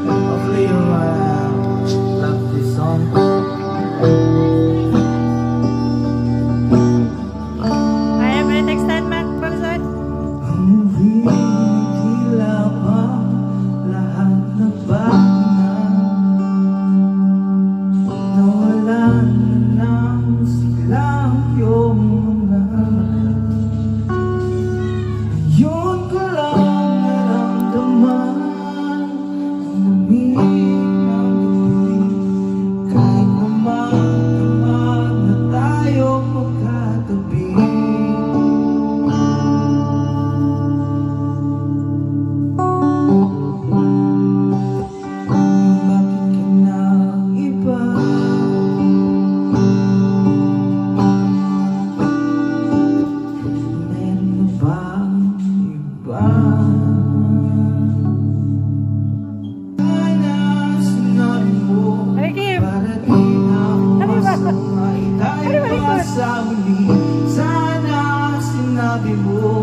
Hopefully you love this song. Kaya mo na next time, Mac Paulson? Ang tila ba lahat na bago na nawalan na ng silang iyong mga yun ko lang naramdaman ang lamig ng gabi kahit na magdamag na tayo magkatabi. Bakit ka nang iba? Meron na bang iba? Sana sinabi mo Ay, Kim! para di na umasang ay tayo pa sa muli. Sana sinabi mo